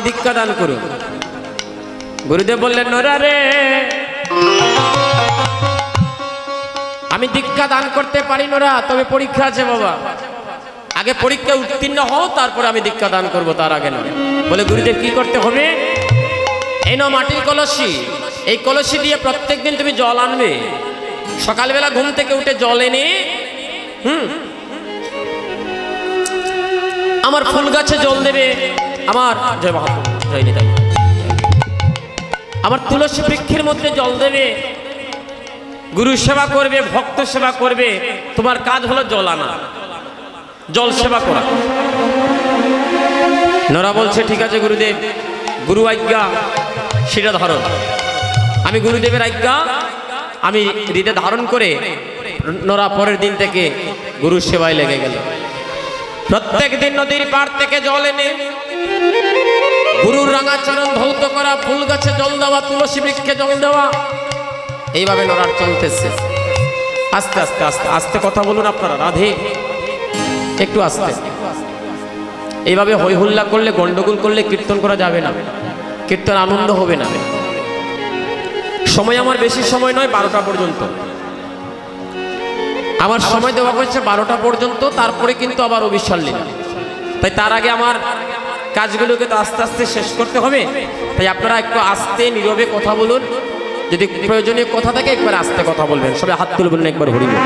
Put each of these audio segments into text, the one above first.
দীক্ষা দান করুন। গুরুদেব বললেন, নোরা রে, আমি দীক্ষা দান করতে পারি নোরা, তবে পরীক্ষা আছে বাবা, আগে পরীক্ষা উত্তীর্ণ হও, তারপরে আমি দীক্ষা দান করব, তার আগে নয়। বলে, গুরুদেব কি করতে হবে? এই নাও মাটির কলসি, এই কলসি দিয়ে প্রত্যেকদিন তুমি জল আনবে। সকালবেলা ঘুম থেকে উঠে জল এনে আমার ফুল গাছে জল দেবে, আমার জয় মহাপ্রভু, জয় নিতাই, আমার তুলসী বৃক্ষের মধ্যে জল দেবে, গুরু সেবা করবে, ভক্ত সেবা করবে। তোমার কাজ হলো জল আনা, জল সেবা করা। নোরা বলছে, ঠিক আছে গুরুদেব, গুরু আজ্ঞা সেটা ধারণ। আমি গুরুদেবের আজ্ঞা আমি হৃদয়ে ধারণ করে নোরা পরের দিন থেকে গুরু সেবায় লেগে গেল। প্রত্যেক দিন নদীর পাড় থেকে জল এনে গুরুর রাঙা চরণ ধৌত করা, ফুল গাছে জল দেওয়া, তুলসী বৃক্ষে জল দেওয়া, এইভাবে নোরার চলতেছে। আস্তে আস্তে আস্তে আস্তে কথা বলুন আপনারা, রাধে, একটু আস্তে। এইভাবে হই হুল্লা করলে, গন্ডগোল করলে কীর্তন করা যাবে না, কীর্তন আনন্দ হবে না। সময় আমার বেশি সময় নয়, 12টা পর্যন্ত আমার সময় দেওয়া হয়েছে, 12টা পর্যন্ত। তারপরে কিন্তু আবার অবিশ্বাল লীলা, তাই তার আগে আমার কাজগুলোকে তো আস্তে আস্তে শেষ করতে হবে। তাই আপনারা একটু আস্তে নীরবে কথা বলুন, যদি প্রয়োজনীয় কথা থাকে একবার আস্তে কথা বলবেন। সবাই হাত তুলে বলুন একবার হরি বল,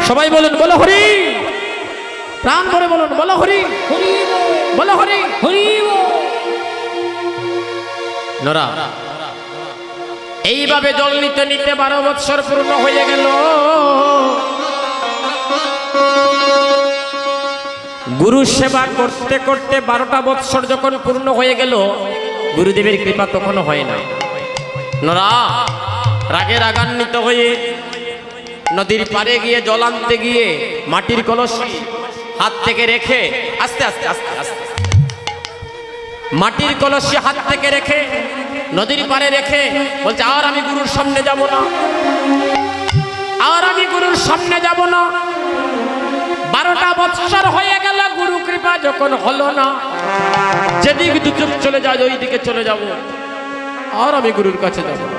সবাই বলুন বলো হরি, প্রাণ ভরে বলুন বলো হরি, বলো হরি হরি। নোরা এইভাবে জল নিতে নিতে 12 বৎসর পূর্ণ হয়ে গেল। গুরু সেবা করতে করতে 12টা বৎসর যখন পূর্ণ হয়ে গেল, গুরুদেবের কৃপা তখনও হয় না। নোরা রাগে রাগান্বিত হয়ে নদীর পাড়ে গিয়ে জল আনতে গিয়ে মাটির কলসি হাত থেকে রেখে, আস্তে আস্তে আস্তে আস্তে, মাটির কলসি হাত থেকে রেখে নদীর পাড়ে রেখে বলছে, আর আমি গুরুর সামনে যাব না, আর আমি গুরুর সামনে যাব না। 12টা বৎসর হয়ে গেল, গুরু কৃপা যখন হলো না, যেদিকে দু চোখ চলে যায় ওই দিকে চলে যাব, আর আমি গুরুর কাছে যাব না।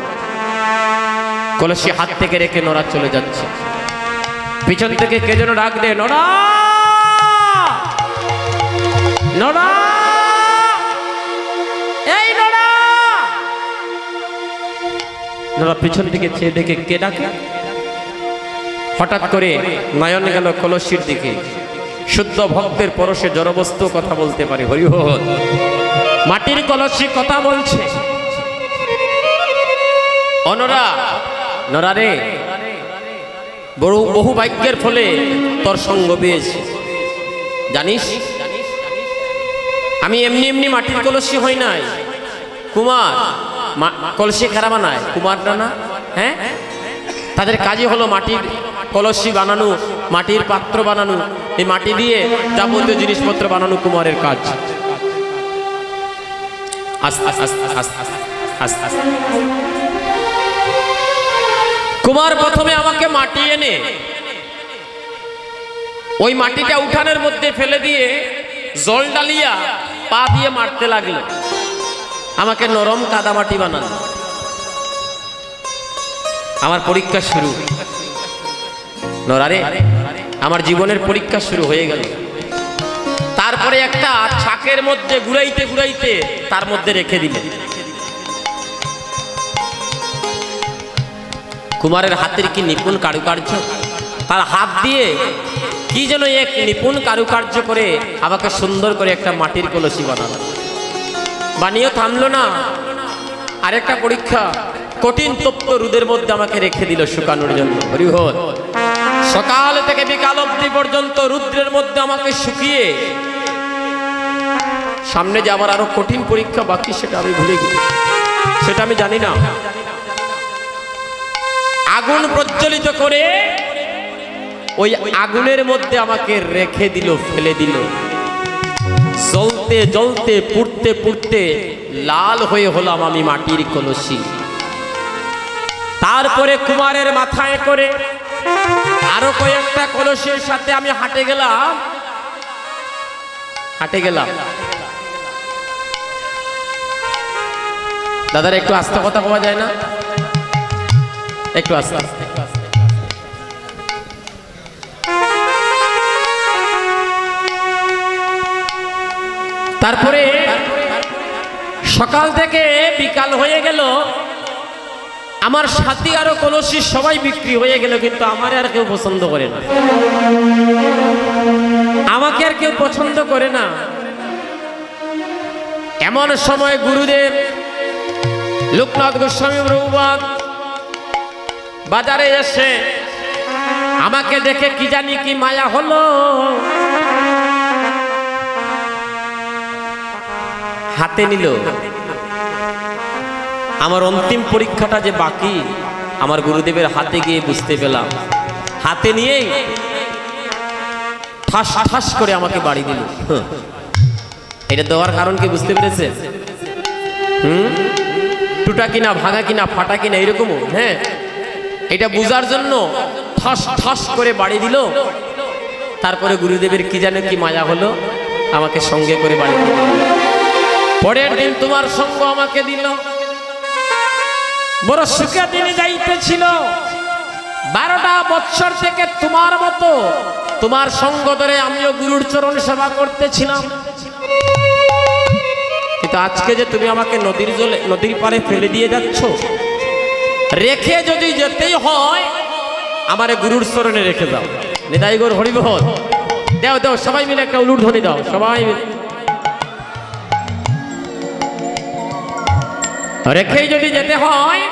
কলসি হাত থেকে রেখে নোরা চলে যাচ্ছে। পিছন থেকে কে যেন ডাক দে, নোরা নোরা, এই নোরা। নোরা পিছন দিকে চেয়ে দেখে কে ডাকে। হঠাৎ করে নয়ন গেল কলসির দিকে। শুদ্ধ ভক্তের পরশে জড়বস্তু কথা বলতে পারে, হরি হরি। মাটির কলসি কথা বলছে, অনরা, নোরা রে, বহু ভাগ্যের ফলে তোর সঙ্গ পেয়েছি, জানিস আমি এমনি এমনি মাটির কলসি হই নাই। কুমার কলসি খেরা বানায়, কুমাররা না, হ্যাঁ, তাদের কাজই হলো মাটির কলসি বানানো, মাটির পাত্র বানানো, এই মাটি দিয়ে যাবতীয় জিনিসপত্র বানানো কুমারের কাজ। আস্তে আস্তে আস্তে আস্তে আস্তে কুমার প্রথমে আমাকে মাটি এনে ওই মাটিটা উঠানের মধ্যে ফেলে দিয়ে জল ডালিয়া পা দিয়ে মারতে লাগলো, আমাকে নরম কাদামাটি বানানো। আমার পরীক্ষা শুরু। নোরারে, আমার জীবনের পরীক্ষা শুরু হয়ে গেল। তারপরে একটা ছাকের মধ্যে ঘুরাইতে ঘুরাইতে তার মধ্যে রেখে দিলেন। কুমারের হাতের কি নিপুণ কারুকার্য, তার হাত দিয়ে কি যেন এক নিপুণ কারুকার্য করে আমাকে সুন্দর করে একটা মাটির কলসি বানালো। বানিয়ে থামলো না, আরেকটা পরীক্ষা, কঠিন তপ্ত রোদের মধ্যে আমাকে রেখে দিল শুকানোর জন্য। হরিহর, সকাল থেকে বিকাল অবধি পর্যন্ত রুদ্রের মধ্যে আমাকে শুকিয়ে, সামনে যে আবার আরো কঠিন পরীক্ষা বাকি সেটা আমি ভুলে গেছি, সেটা আমি জানি না। আগুন প্রজ্বলিত করে ওই আগুনের মধ্যে আমাকে রেখে দিল, ফেলে দিল। জ্বলতে জ্বলতে পুড়তে পুড়তে লাল হয়ে হলাম আমি মাটির কলসি। তারপরে কুমারের মাথায় করে আরো কয়েকটা কলসির সাথে আমি হাঁটে গেলাম। দাদারা একটু আস্তে কথা বলা যায় না? একটু আস্তে। তারপরে সকাল থেকে বিকাল হয়ে গেল, আমার সাথী আরো কলসি সবাই বিক্রি হয়ে গেল, কিন্তু আমার আর কেউ পছন্দ করে না, আমাকে আর কেউ পছন্দ করে না। এমন সময় গুরুদেব লোকনাথ গোস্বামী প্রভুপাদ বাজারে এসে আমাকে দেখে কি জানি কি মায়া হলো, হাতে নিল। আমার অন্তিম পরীক্ষাটা যে বাকি, আমার গুরুদেবের হাতে গিয়ে বুঝতে পেলাম। হাতে নিয়েই ঠাস ঠাস করে আমাকে বাড়ি দিল। এটা দেওয়ার কারণ কি বুঝতে পেরেছে? টুটা কিনা, ভাঙা কিনা, ফাটা কিনা, এরকমও। হ্যাঁ, এটা বুঝার জন্য ঠাস ঠাস করে বাড়ি দিল। তারপরে গুরুদেবের কি জানে কি মায়া হলো, আমাকে সঙ্গে করে বাড়ি দিল। পরের দিন তোমার সঙ্গ আমাকে দিল। বড় সুখে দিন যাইতেছিল। 12টা বৎসর থেকে তোমার মতো তোমার সঙ্গ ধরে আমিও গুরুর চরণ সেবা করতেছিলাম। কিন্তু আজকে যে তুমি আমাকে নদীর পাড়ে ফেলে দিয়ে যাচ্ছ, রেখে যদি যেতেই হয় আমারে গুরুর চরণে রেখে দাও। নিতাই গৌর হরিবল। দাও দাও, সবাই মিলে একটা উলুধ্বনি দাও, সবাই মিলে। রেখেই যদি যেতে হয়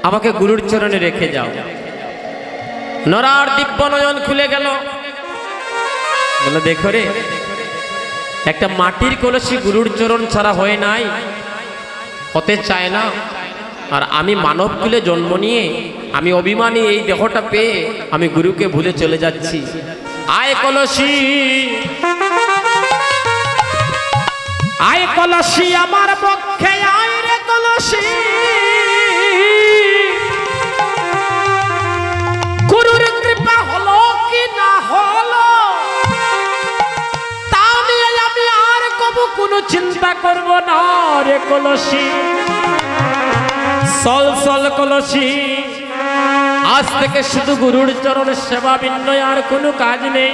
আমাকে গুরুর চরণে রেখে যাও। নরার দিব্য নয়ন খুলে গেল। বলে, দেখো রে, একটা মাটির কলসি গুরুর চরণ ছাড়া হয় নাই, হতে চায় না। আর আমি মানব কুলে জন্ম নিয়ে, আমি অভিমানী এই দেহটা পেয়ে আমি গুরুকে ভুলে চলে যাচ্ছি। আয় কলসি, আয় কলসি আমার পক্ষে, আয় রে কলসি। গুরুর কৃপা হলো কি না হলো তা নিয়ে আমি আর কবু কোনো চিন্তা করব না রে কলসি। চল চল কলসি, আজ থেকে শুধু গুরুর চরণ সেবা বিনয়, আর কোনো কাজ নেই।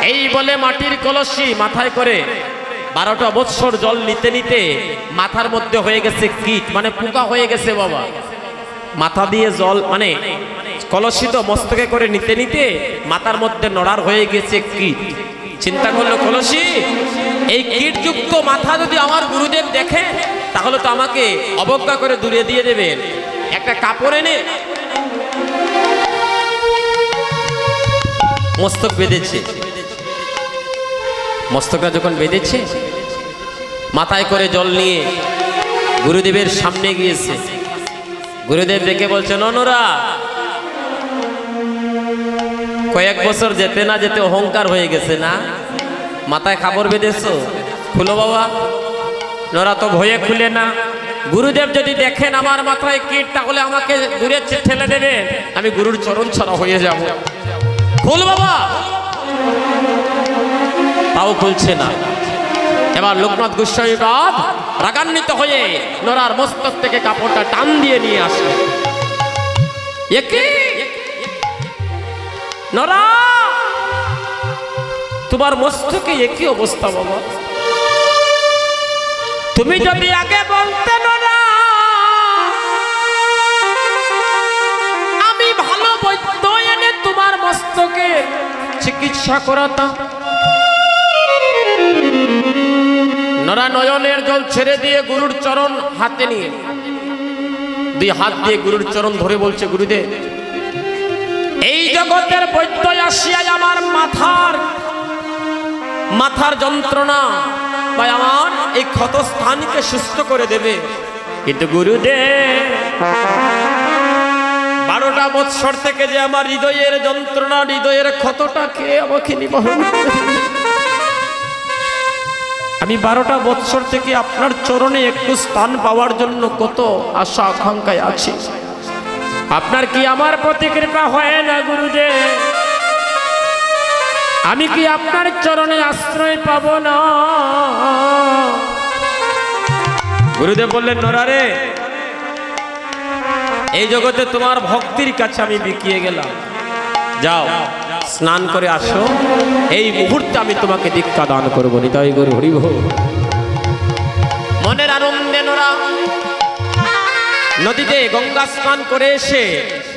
এই বলে মাটির কলসি মাথায় করে 12টা বৎসর জল নিতে নিতে মাথার মধ্যে হয়ে গেছে কীট, মানে পোকা হয়ে গেছে বাবা। মাথা দিয়ে জল, মানে কলসি তো মস্তকে করে নিতে নিতে মাথার মধ্যে নড়ার হয়ে গেছে কীট। চিন্তা করলো কলসি, এই কীটযুক্ত মাথা যদি আমার গুরুদেব দেখে তাহলে তো আমাকে অবজ্ঞা করে দূরে দিয়ে দেবেন। একটা কাপড় এনে মস্তক বেঁধেছে। মস্তকটা যখন বেঁধেছে, মাথায় করে জল নিয়ে গুরুদেবের সামনে গিয়েছে। গুরুদেব দেখে বলছে, ননরা, কয়েক বছর যেতে না যেতে অহংকার হয়ে গেছে না, মাথায় কাপড় বেঁধেছো, খুলো বাবা। নরা তো ভয়ে খুলে না। গুরুদেব যদি দেখেন আমার মাথায় কীট, তাহলে আমাকে দূরে ঠেলে দেবেন, আমি গুরুর চরণ ছাড়া হয়ে যাব। খুল বাবা। তাও খুলছে না। এবার লোকনাথ গোস্বামী পাদ রাগান্বিত হয়ে নরার মস্তক থেকে কাপড়টা টান দিয়ে নিয়ে আসে। নরা, তোমার মস্তকে একই অবস্থা বাবা। তুমি যদি আগে বলতে নরা, আমি ভালো বৈদ্য এনে তোমার মস্তকে চিকিৎসা করাতাম। নরা নয়নের জল ছেড়ে দিয়ে গুরুর চরণ হাতে নিয়ে 2 হাত দিয়ে গুরুর চরণ ধরে বলছে, গুরুদেব, এই জগতের বৈদ্য আসিয়াই আমার মাথার যন্ত্রণা বা আমার এই ক্ষত স্থানকে সুস্থ করে দেবে। কিন্তু গুরুদেব, 12টা বৎসর থেকে যে আমার হৃদয়ের যন্ত্রণা, হৃদয়ের ক্ষতটাকে আমাকে নিবারণ করে। আমি 12টা বৎসর থেকে আপনার চরণে একটু স্থান পাওয়ার জন্য কত আশা আকাঙ্ক্ষায় আছি। আপনার কি আমার প্রতি কৃপা হয় না গুরুদেব? আমি কি আপনার চরণে আশ্রয় পাব না? গুরুদেব বললেন, নোরা রে, এই জগতে তোমার ভক্তির কাছে আমি বিকিয়ে গেলাম, যাও স্নান করে আসো, এই মুহূর্তে আমি তোমাকে দীক্ষা দান করবো। নিতাই গৌর হরি বল। মনের আনন্দে নোরা নদীতে গঙ্গা স্নান করে এসে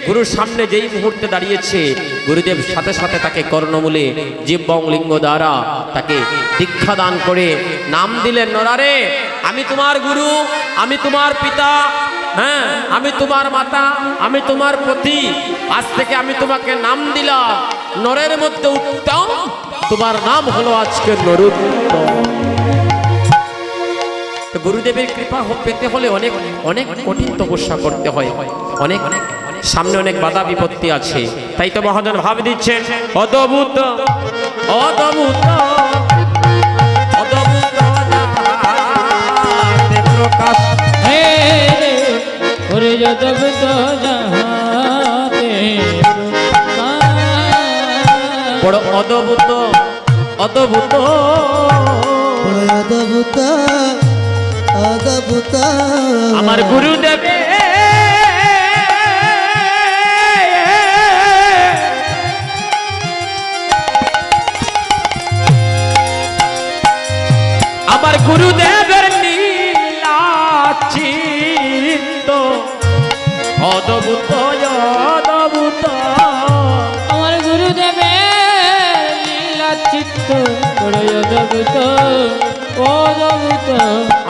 গুরুর সামনে যেই মুহূর্তে দাঁড়িয়েছে, গুরুদেব সাথে সাথে তাকে কর্ণমূলে জিহ্বং লিঙ্গ দ্বারা তাকে দীক্ষা দান করে নাম দিলেন, নোরা রে, আমি তোমার গুরু, আমি তোমার পিতা, হ্যাঁ আমি তোমার মাতা, আমি তোমার পতি, আজ থেকে আমি তোমাকে নাম দিলাম নরের মধ্যে উত্তম, তোমার নাম হলো আজকে নরোত্তম। গুরুদেবের কৃপা পেতে হলে অনেক অনেক কঠিন তপস্যা করতে হয়, অনেক সামনে অনেক বাধা বিপত্তি আছে। তাই তো মহাজন ভাব দিচ্ছেন, অদ্ভুত অদ্ভুত অদ্ভুত প্রকাশ হে ওরে অদ্ভুত বড় অদ্ভুত অদ্ভুত অদ্ভুত অদ্ভুত আমার গুরুদেবে আমার গুরুদেবের নীলাচিত্ত অদ্ভুত অদ্ভুত আমার গুরুদেবের লীলাচিত্ত অদ্ভুত অদ্ভুত।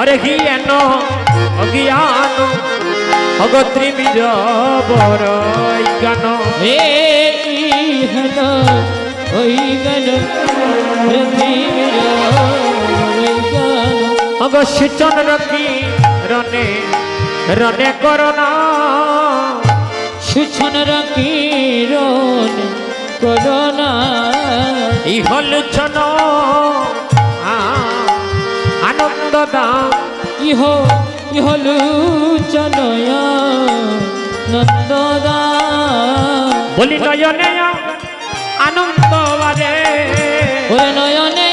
অরে জ্ঞান অজ্ঞান অগত্রিমির বর জ্ঞান হে ইহন ওই জ্ঞান পৃথিবীর জ্ঞান অগসূচন রকি রনে রনে করোনা সূচন রাখি রন করোনা ইহলোচন আনন্দ দাম ইহ ইহলুচনয়া নন্দদা বলি নয়নে আনন্দ বারে ওরে নয়নে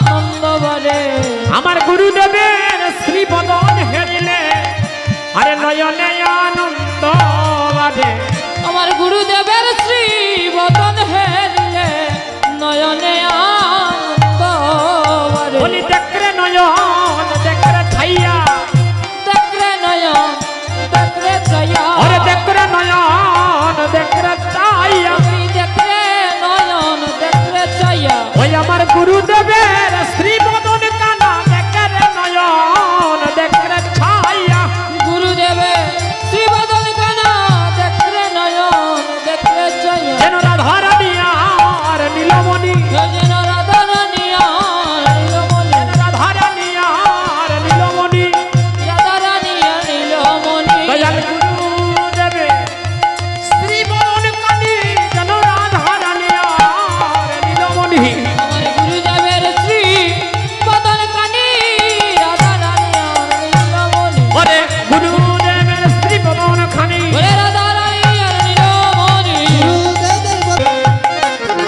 আনন্দবারে আমার গুরুদেবের শ্রীবদন হেরিলে আরে নয়নে আনন্দ বারে আমার গুরুদেবের শ্রী বদন হেরিলে নয়নে আনন্দবারে বলি দেখরে নয়ন দেখরে ছাইয়া দেখরে নয়ন দেখরে ছায়া আরে দেখরে নয়ন দেখরে ছাইয়া দেখরে নয়ন দেখরে ছায়া ওই আমার গুরুদেবের শ্রীবদন কানা দেখরে নয়ন দেখরে ছাইয়া গুরুদেবে শ্রী বদন কানা দেখরে নয়ন দেখরে ছায়া যেন রাধারানী আর নীলমণি যেন রাধারানী আর নীলমণি রাধারানী আর নীলমণি রাধারানী আর নীলমণি দয়াল গুরুদেবে শ্রীবদন কানি যেন রাধারানী আর নীলমণি আমার গুরুদেবের শ্রী বদন কানি রাধারানী আর নীলমণি ওরে গুরুদেবের শ্রীবদন খানি ওরে রাধারানী আর নীলমণি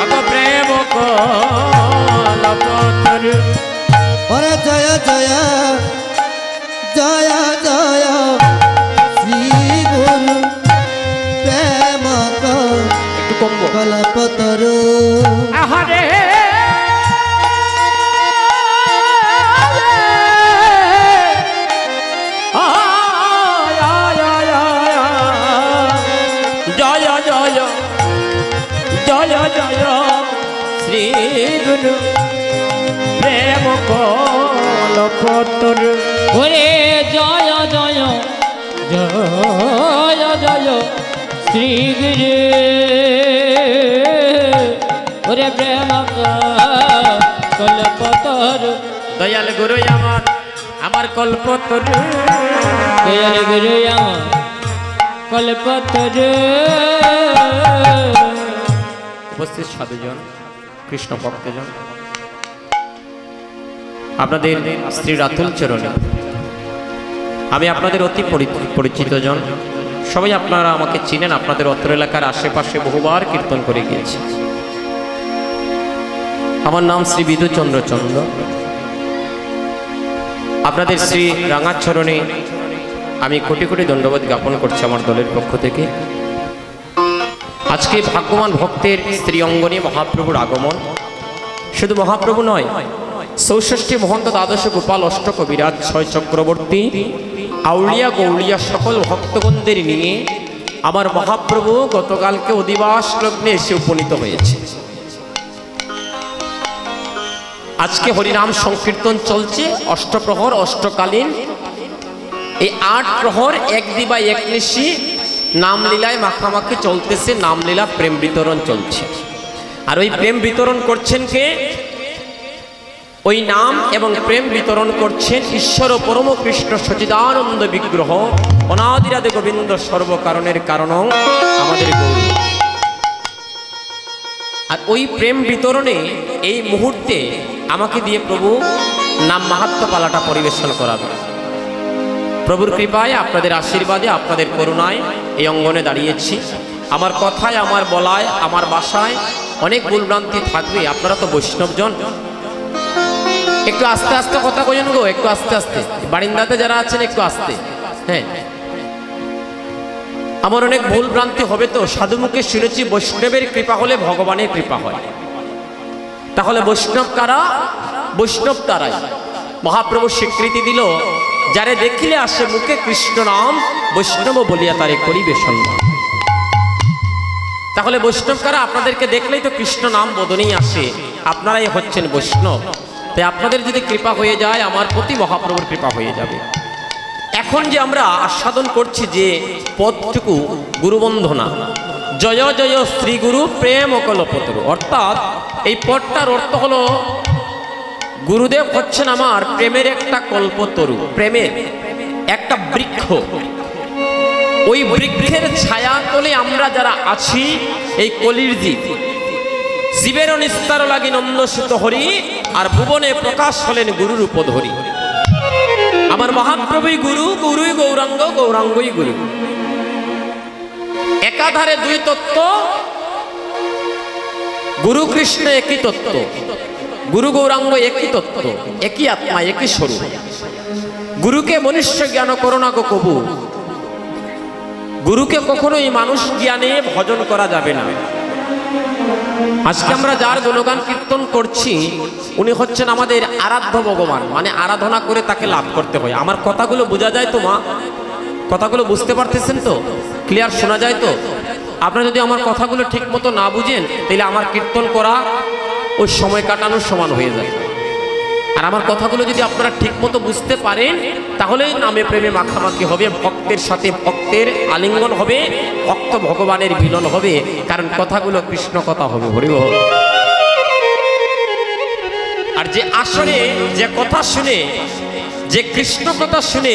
অগ প্রেম কলপতর ওরে জয় জয় জয় জয় শ্রী গুরু প্রেম একটু কমবো কল্পতরু আহারে জয় জয় জয় জয় শ্রী গুরু প্রেম কলপতর ওরে জয় জয় জয় জয় শ্রী গুরু ওরে প্রেম কল্পতর দয়াল গুরু আমার কল্পতর দয়াল গুরু আমার কল্পতর উপস্থিত সাধুজন কৃষ্ণ ভক্তজন, আপনাদের শ্রী রাতুল চরণে আমি আপনাদের অতি পরিচিত জন, সবাই আপনারা আমাকে চিনেন, আপনাদের অত্র এলাকার আশেপাশে বহুবার কীর্তন করে গিয়েছি। আমার নাম শ্রী বিধুচন্দ্র চন্দ্র। আপনাদের শ্রী রাঙাচরণে আমি কোটি কোটি ধন্যবাদ জ্ঞাপন করছি আমার দলের পক্ষ থেকে। আজকে ভাগ্যবান ভক্তের স্ত্রী অঙ্গনে মহাপ্রভুর আগমন। শুধু মহাপ্রভু নয়, 64 মহন্ত, দ্বাদশ গোপাল, অষ্টক বিরাট, 6 চক্রবর্তী, আউলিয়া গৌলিয়া সকল ভক্তগণদের নিয়ে আমার মহাপ্রভু গতকালকে অধিবাস লগ্নে এসে উপনীত হয়েছে। আজকে হরিনাম সংকীর্তন চলছে, অষ্টপ্রহর, অষ্টকালীন। এই 8 প্রহর এক দিবা এক নিশি নামলীলায় মাখামাখি চলতেছে, নামলীলা প্রেম বিতরণ চলছে। আর ওই প্রেম বিতরণ করছেন কে? ওই নাম এবং প্রেম বিতরণ করছেন ঈশ্বর পরম কৃষ্ণ সচিদানন্দ বিগ্রহ, অনাদিরাদি গোবিন্দ, সর্বকারণের কারণ আমাদের গৌর। আর ওই প্রেম বিতরণে এই মুহূর্তে আমাকে দিয়ে প্রভু নাম মাহাত্ম্য পালাটা পরিবেশন করাবে। প্রভুর কৃপায়, আপনাদের আশীর্বাদে, আপনাদের করুণায় এই অঙ্গনে দাঁড়িয়েছি। আমার কথায়, আমার বলায়, আমার বাসায় অনেক ভুলভ্রান্তি থাকবে। আপনারা তো বৈষ্ণবজন, একটু আস্তে আস্তে কথা কইন গো, একটু আস্তে আস্তে। বারিন্দাতে যারা আছেন একটু আস্তে। হ্যাঁ, আমার অনেক ভুল ভ্রান্তি হবে তো। সাধুমুখে শুনেছি বৈষ্ণবের কৃপা হলে ভগবানের কৃপা হয়। তাহলে বৈষ্ণব কারা? বৈষ্ণব তারাই। মহাপ্রভু স্বীকৃতি দিল, যারে দেখিলে আসে মুখে কৃষ্ণ নাম, বৈষ্ণব বলিয়া তারে করিবে সম্মান। তাহলে বৈষ্ণব কারা? আপনাদেরকে দেখলেই তো কৃষ্ণ নাম বোধনেই আসে, আপনারাই হচ্ছেন বৈষ্ণব। তাই আপনাদের যদি কৃপা হয়ে যায়, আমার প্রতি মহাপ্রভুর কৃপা হয়ে যাবে। এখন যে আমরা আস্বাদন করছি যে পদটুকু, গুরুবন্ধনা, জয় জয় শ্রী গুরু প্রেম কল্পতরু, অর্থাৎ এই পদটার অর্থ হলো গুরুদেব হচ্ছেন আমার প্রেমের একটা কল্পতরু, প্রেমের একটা বৃক্ষ। ওই বৃক্ষের ছায়া তলে আমরা যারা আছি, এই কলির জীব, জীবের নিস্তার লাগি নন্দসুত হরি, আর ভুবনে প্রকাশ হলেন গুরুর উপধরি। আমার মহাপ্রভুই গুরু, গুরুই গৌরাঙ্গ, গৌরাঙ্গই গুরু। একাধারে দুই তত্ত্ব, গুরু কৃষ্ণ একই তত্ত্ব, গুরু গৌরাঙ্গ একই তত্ত্ব, একই আত্মা, একই স্বরূপ। গুরুকে মনুষ্য জ্ঞান করোনা গো কবু, গুরুকে কখনোই মানুষ জ্ঞানে ভজন করা যাবে না। আজকে আমরা যার গুণগান কীর্তন করছি, উনি হচ্ছেন আমাদের আরাধ্য ভগবান, মানে আরাধনা করে তাকে লাভ করতে হয়। আমার কথাগুলো বোঝা যায় তো মা? কথাগুলো বুঝতে পারতেছেন তো? ক্লিয়ার শোনা যায় তো? আপনারা যদি আমার কথাগুলো ঠিক মতো না বুঝেন, তাহলে আমার কীর্তন করা ওই সময় কাটানোর সমান হয়ে যায়। আর আমার কথাগুলো যদি আপনারা ঠিক মতো বুঝতে পারেন, তাহলে নামে প্রেমে মাখামাখি হবে, ভক্তের সাথে ভক্তের আলিঙ্গন হবে, ভক্ত ভগবানের মিলন হবে। কারণ কথাগুলো কৃষ্ণ কথা হবে। হরি বল। আর যে আসরে যে কথা শুনে, যে কৃষ্ণ কথা শুনে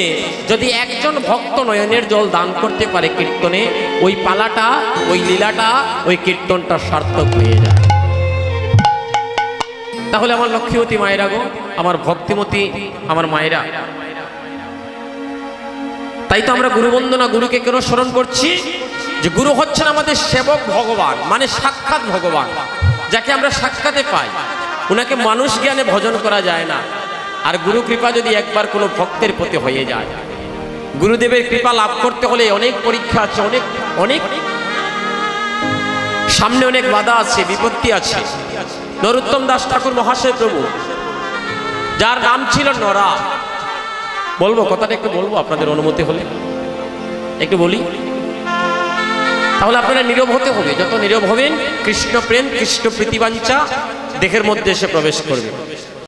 যদি একজন ভক্ত নয়নের জল দান করতে পারে কীর্তনে, ওই পালাটা, ওই লীলাটা, ওই কীর্তনটা সার্থক হয়ে যায়। তাহলে আমার লক্ষ্মীবতী মায়েরা গো, আমার ভক্তিমতী আমার মায়েরা, তাই তো আমরা গুরুবন্দনা, গুরুকে কেন স্মরণ করছি? যে গুরু হচ্ছেন আমাদের সেবক ভগবান, মানে সাক্ষাৎ ভগবান, যাকে আমরা সাক্ষাতে পাই। উনাকে মানুষ জ্ঞানে ভজন করা যায় না। আর গুরু কৃপা যদি একবার কোনো ভক্তের প্রতি হয়ে যায়, গুরুদেবের কৃপা লাভ করতে হলে অনেক পরীক্ষা আছে, অনেক অনেক সামনে অনেক বাধা আছে, বিপত্তি আছে। নরোত্তম দাস ঠাকুর মহাশয় প্রভু, যার নাম ছিল নরা, বলবো কথাটা একটু বলবো আপনাদের অনুমতি হলে একটু বলি, তাহলে আপনারা নীরব হতে হবে। যত নীরব হবেন, কৃষ্ণ প্রেম, কৃষ্ণ প্রীতিবাঞ্ছা দেহের মধ্যে এসে প্রবেশ করবে।